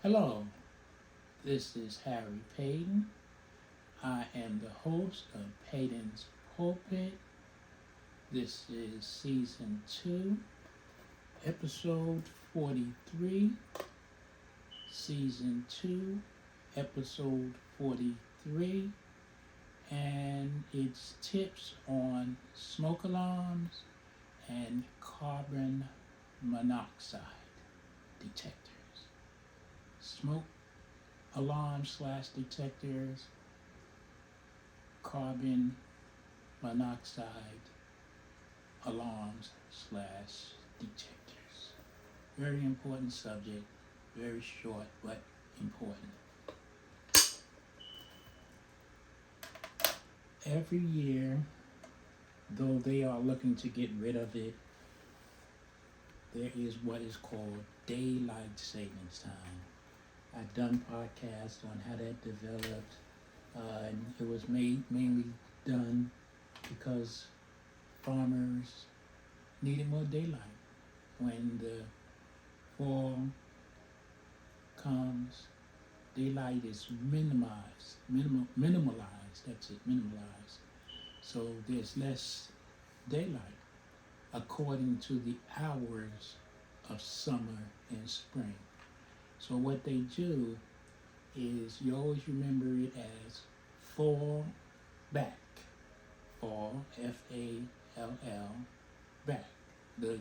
Hello, this is Harry Paden. I am the host of Paden's Pulpit. This is season 2, episode 43. Season 2, episode 43. And it's tips on smoke alarms and carbon monoxide detectors. Smoke alarms slash detectors, carbon monoxide alarms slash detectors. Very important subject, very short but important. Every year, though they are looking to get rid of it, there is what is called daylight savings time. I've done podcasts on how that developed. And it was mainly done because farmers needed more daylight. When the fall comes, daylight is minimalized. That's it, minimalized. So there's less daylight according to the hours of summer and spring. So what they do is you always remember it as fall back. Fall, Fall, back. The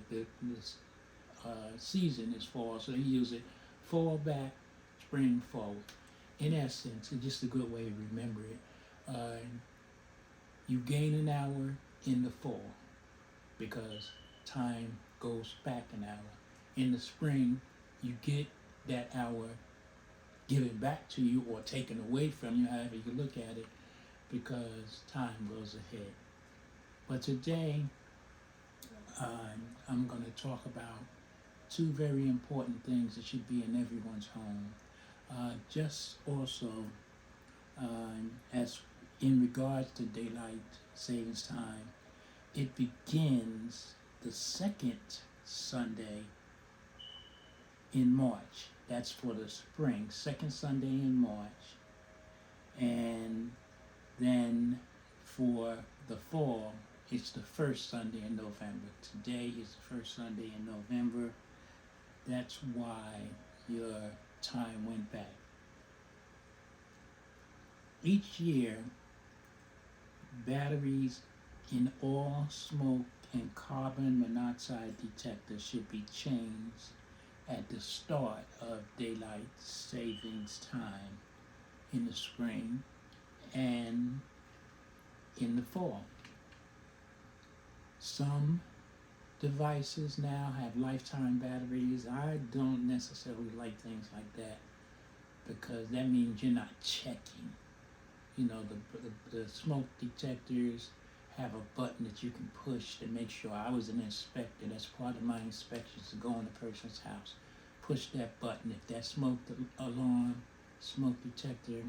season is fall, so they use it fall back, spring forward. In essence, it's just a good way to remember it. You gain an hour in the fall because time goes back an hour. In the spring, you get that hour given back to you or taken away from you, however you look at it, because time goes ahead. But today, I'm going to talk about two very important things that should be in everyone's home. Just also, as in regards to daylight savings time, it begins the second Sunday in March. That's for the spring, second Sunday in March. And then for the fall, it's the first Sunday in November. Today is the first Sunday in November. That's why your time went back. Each year, batteries in all smoke and carbon monoxide detectors should be changed at the start of daylight savings time in the spring and in the fall. Some devices now have lifetime batteries. I don't necessarily like things like that because that means you're not checking. You know, the smoke detectors have a button that you can push to make sure. I was an inspector. That's part of my inspections to go in a person's house. Push that button. If that smoke alarm, smoke detector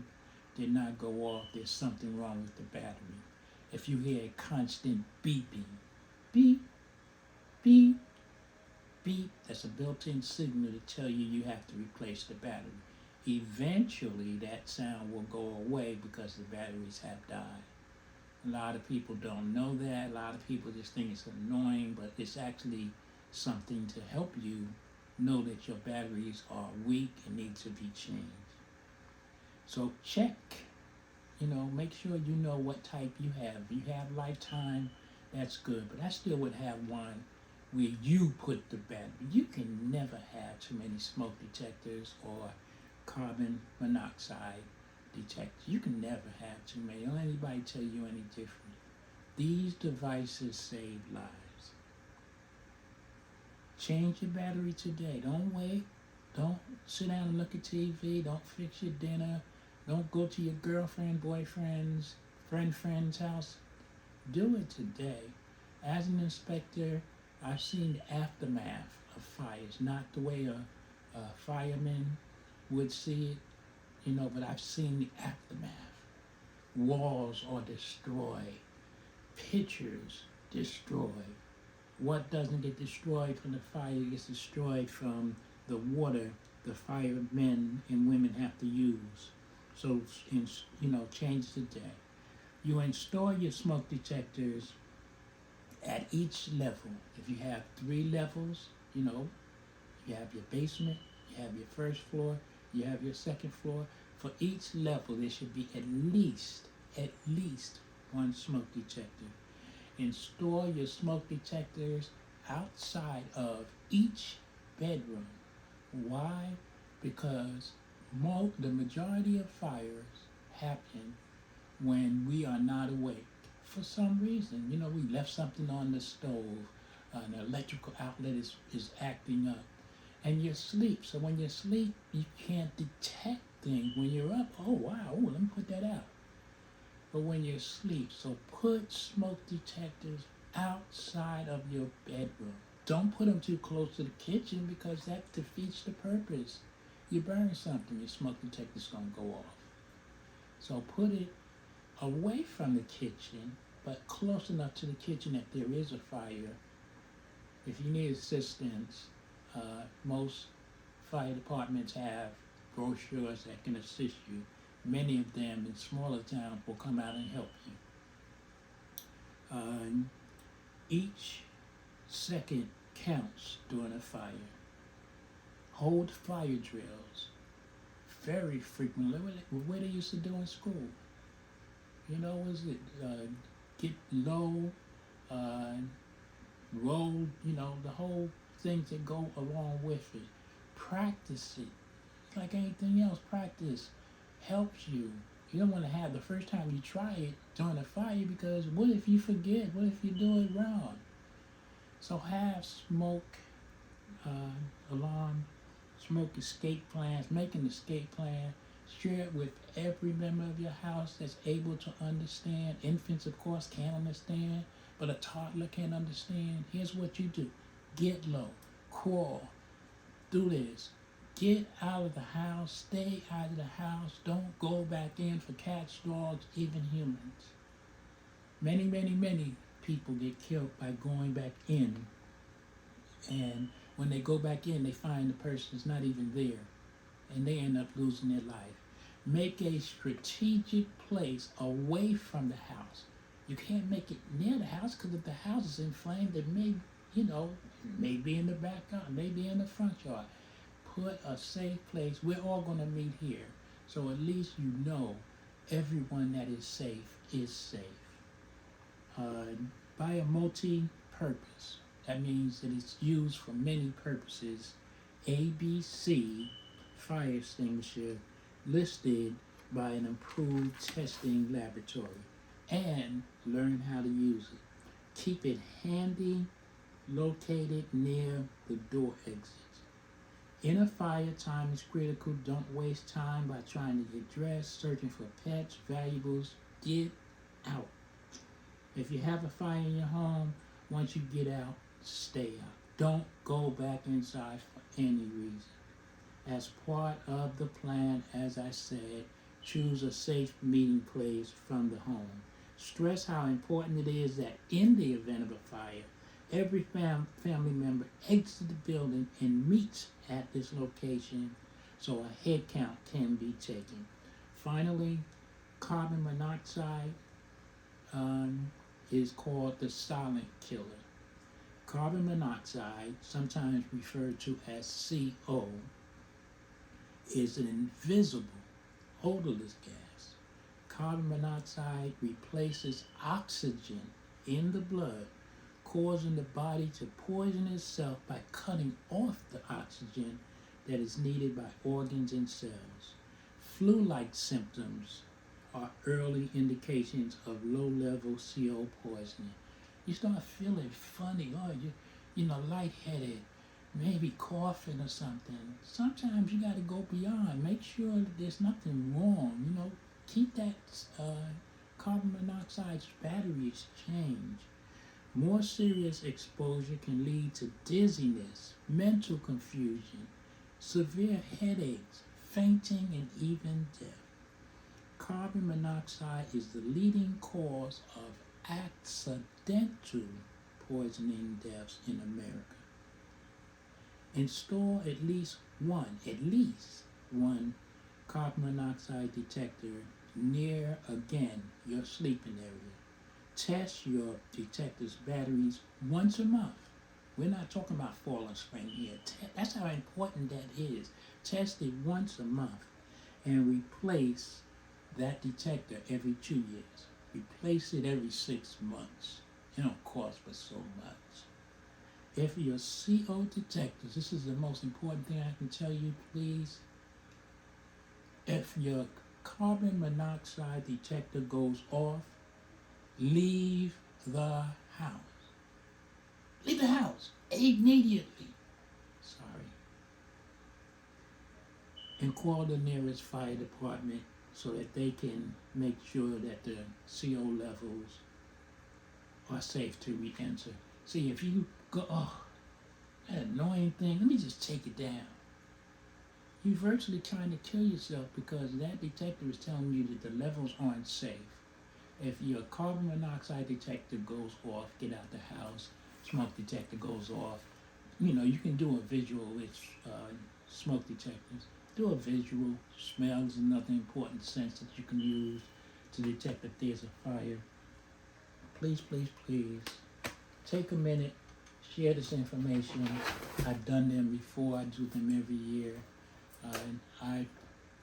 did not go off, there's something wrong with the battery. If you hear a constant beeping, beep, beep, beep, that's a built-in signal to tell you have to replace the battery. Eventually, that sound will go away because the batteries have died. A lot of people don't know that. A lot of people just think it's annoying, but it's actually something to help you know that your batteries are weak and need to be changed. So check, make sure you know what type you have. If you have lifetime, that's good, but I still would have one where you put the battery. You can never have too many smoke detectors or carbon monoxide detectors. You can never have too many. Don't let anybody tell you any different. These devices save lives. Change your battery today. Don't wait. Don't sit down and look at TV. Don't fix your dinner. Don't go to your girlfriend, boyfriend's, friend's house. Do it today. As an inspector, I've seen the aftermath of fires, not the way a fireman would see it, but I've seen the aftermath. Walls are destroyed. Pictures destroyed. What doesn't get destroyed from the fire gets destroyed from the water the firemen and women have to use. So, change today. You install your smoke detectors at each level. If you have 3 levels, you have your basement, you have your first floor, you have your second floor. For each level, there should be at least one smoke detector. Install your smoke detectors outside of each bedroom. Why? Because the majority of fires happen when we are not awake. For some reason, we left something on the stove, an electrical outlet is acting up, and you're asleep. So when you're asleep, you can't detect things. When you're up, oh wow, let me put that out. But when you're asleep, so put smoke detectors outside of your bedroom. Don't put them too close to the kitchen because that defeats the purpose. You burn something, your smoke detector's gonna go off. So put it away from the kitchen, but close enough to the kitchen that there is a fire. If you need assistance, most fire departments have brochures that can assist you. Many of them in smaller towns will come out and help you. Each second counts during a fire. Hold fire drills very frequently. What they used to do in school. Was it get low, roll, the whole things that go along with it. Practice it. Like anything else, practice helps you. You don't want to have the first time you try it during a fire because what if you forget? What if you do it wrong? So have smoke alarm, smoke escape plans, make an escape plan, share it with every member of your house that's able to understand. Infants, of course, can't understand, but a toddler can understand. Here's what you do. Get low, crawl, do this. Get out of the house, stay out of the house, don't go back in for cats, dogs, even humans. Many, many, many people get killed by going back in, and when they go back in, they find the person's not even there, and they end up losing their life. Make a strategic place away from the house. You can't make it near the house because if the house is inflamed, it may, may be in the backyard, maybe in the front yard. Put a safe place. We're all going to meet here. So at least everyone that is safe is safe. By a multi-purpose. That means that it's used for many purposes. ABC fire extinguisher listed by an approved testing laboratory. And learn how to use it. Keep it handy, located near the door exits. In a fire, time is critical. Don't waste time by trying to get dressed, searching for pets, valuables. Get out. If you have a fire in your home, once you get out, stay out. Don't go back inside for any reason. As part of the plan, as I said, choose a safe meeting place from the home. Stress how important it is that in the event of a fire, every family member exits the building and meets at this location so a head count can be taken. Finally, carbon monoxide is called the silent killer. Carbon monoxide, sometimes referred to as CO, is an invisible, odorless gas. Carbon monoxide replaces oxygen in the blood, causing the body to poison itself by cutting off the oxygen that is needed by organs and cells. Flu-like symptoms are early indications of low-level CO poisoning. You start feeling funny, lightheaded, maybe coughing or something. Sometimes you got to go beyond. Make sure that there's nothing wrong. Keep that carbon monoxide batteries changed. More serious exposure can lead to dizziness, mental confusion, severe headaches, fainting, and even death. Carbon monoxide is the leading cause of accidental poisoning deaths in America. Install at least one carbon monoxide detector near, again, your sleeping area. Test your detector's batteries once a month. We're not talking about fall and spring here. That's how important that is. Test it once a month and replace that detector every 2 years. Replace it every 6 months. It don't cost but so much. If your CO detectors, this is the most important thing I can tell you, please. If your carbon monoxide detector goes off, leave the house. Leave the house immediately. Sorry. And call the nearest fire department so that they can make sure that the CO levels are safe to re-enter. See, if you go, oh, that annoying thing, let me just take it down. You're virtually trying to kill yourself because that detector is telling you that the levels aren't safe. If your carbon monoxide detector goes off, get out the house. Smoke detector goes off. You can do a visual with smoke detectors. Do a visual. Smell is another important sense that you can use to detect if there's a fire. Please, please, please, take a minute, share this information. I've done them before. I do them every year. I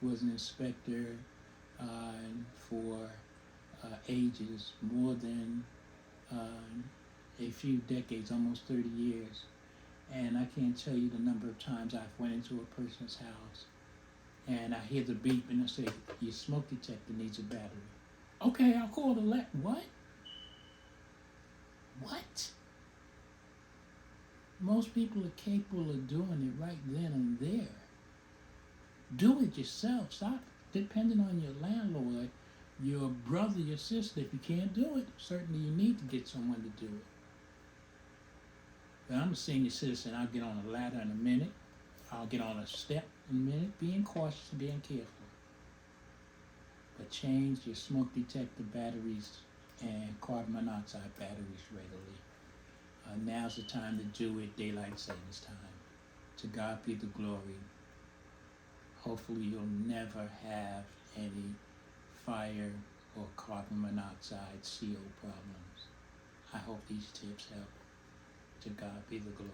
was an inspector for ages, more than a few decades, almost 30 years. And I can't tell you the number of times I've went into a person's house and I hear the beep and I say, your smoke detector needs a battery. Okay, I'll call the What? What? Most people are capable of doing it right then and there. Do it yourself. Stop depending on your landlord, your brother, your sister. If you can't do it, certainly you need to get someone to do it. But I'm a senior citizen. I'll get on a ladder in a minute. I'll get on a step in a minute, being cautious and being careful. But change your smoke detector batteries and carbon monoxide batteries regularly. Now's the time to do it, daylight savings time. To God be the glory. Hopefully you'll never have any fire or carbon monoxide CO problems. I hope these tips help. To God be the glory.